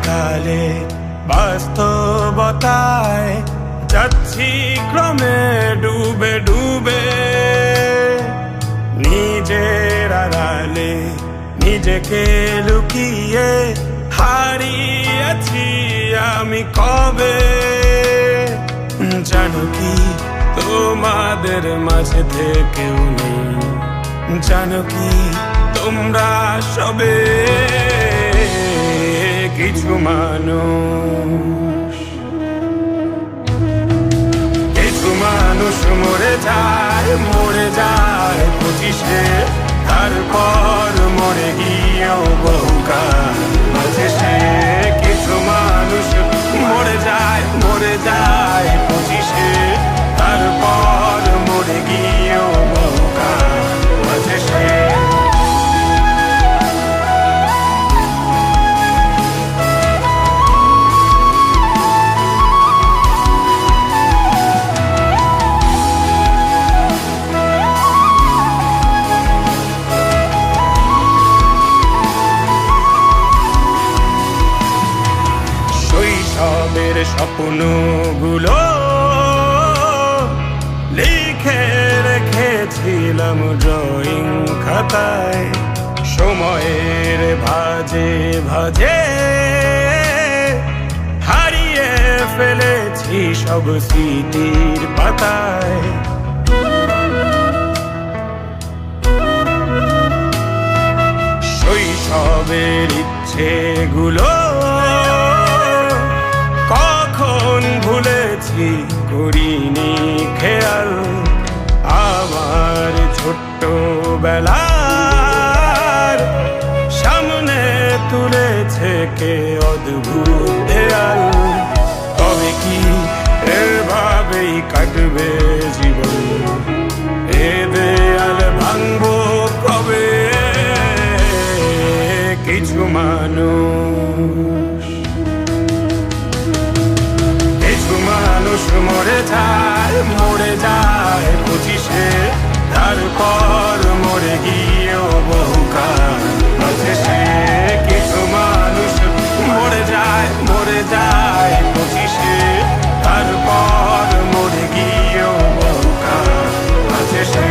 কালে বাস্তবতায় যাচ্ছি ক্রমে ডুবে ডুবে, নিজের আড়ালে নিজেকে লুকিয়ে হারিয়েছি আমি কবে। জানো কি তোমাদের মাঝে থেকেও নেই, জানো কি তোমরা সবে কিছু মানুষ, কিছু মানুষ মরে যায় 25-এ, তারপর মরে গিয়েও বহুকাল বাঁচে সে। কিছু মানুষ মরে যায় 25-এ, তারপর মরে গিয়েও বহুকাল বাঁচে সে। শৈশবের স্বপ্নগুলো লিখে রেখেছিলাম ড্রয়িং খাতায়, সময়ের ভাজে ভাজে হারিয়ে ফেলেছি সব স্মৃতির পাতায়। শৈশবের ইচ্ছেগুলো কখন ভুলেছি করিনি খেয়াল, আমার ছোট্ট বেলার সামনে তুলেছে কে অদ্ভুত দেয়াল। তবে কি এভাবেই কাটবে জীবন, এ দেয়াল ভাঙবো কবে? কিছু মানুষ, কিছু মানুষ মরে যায় 25-এ, তারপর মরে গিয়েও বহুকাল বাঁচে সে। কিছু মানুষ মরে যায় 25-এ, তারপর মরে গিয়েও বহুকাল বাঁচে সে।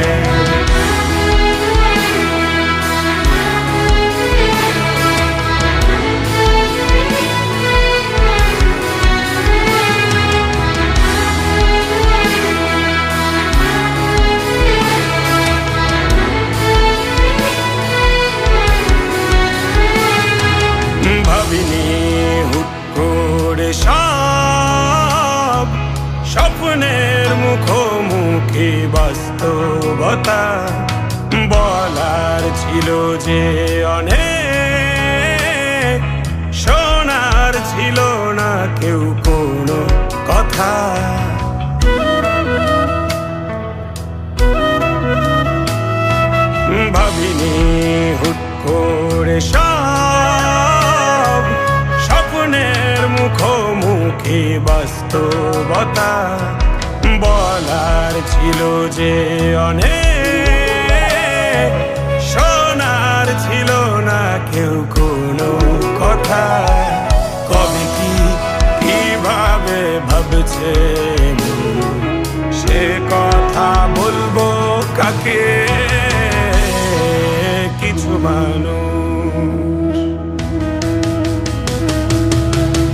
ভাবিনি হুট করে সব স্বপ্নের মুখোমুখি বাস্তবতা, বলার ছিল যে অনেক, শোনার ছিল না কেউ কোনো কথা। ভাবিনি হুট করে সব স্বপ্নের মুখোমুখি বাস্তবতা, বলার ছিল যে অনেক, শোনার ছিল না কেউ কোনো কথা। কবে কি কিভাবে ভাবছে সে কথা বলবো কাকে? কিছু মানুষ,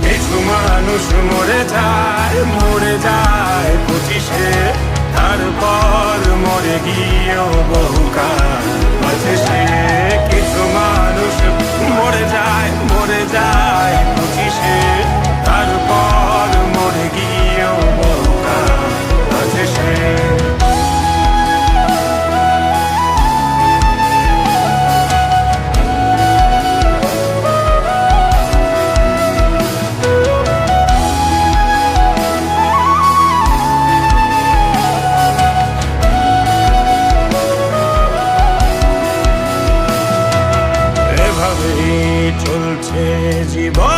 কিছু মানুষ মরে যায় 25-এ, তারপর মরে গিয়েও বহুকাল বাঁচে সে। কিছু মানুষ মরে যায় 25-এ, তারপর মরে গিয়েও বহুকাল বাঁচে সে। চলছে জীবন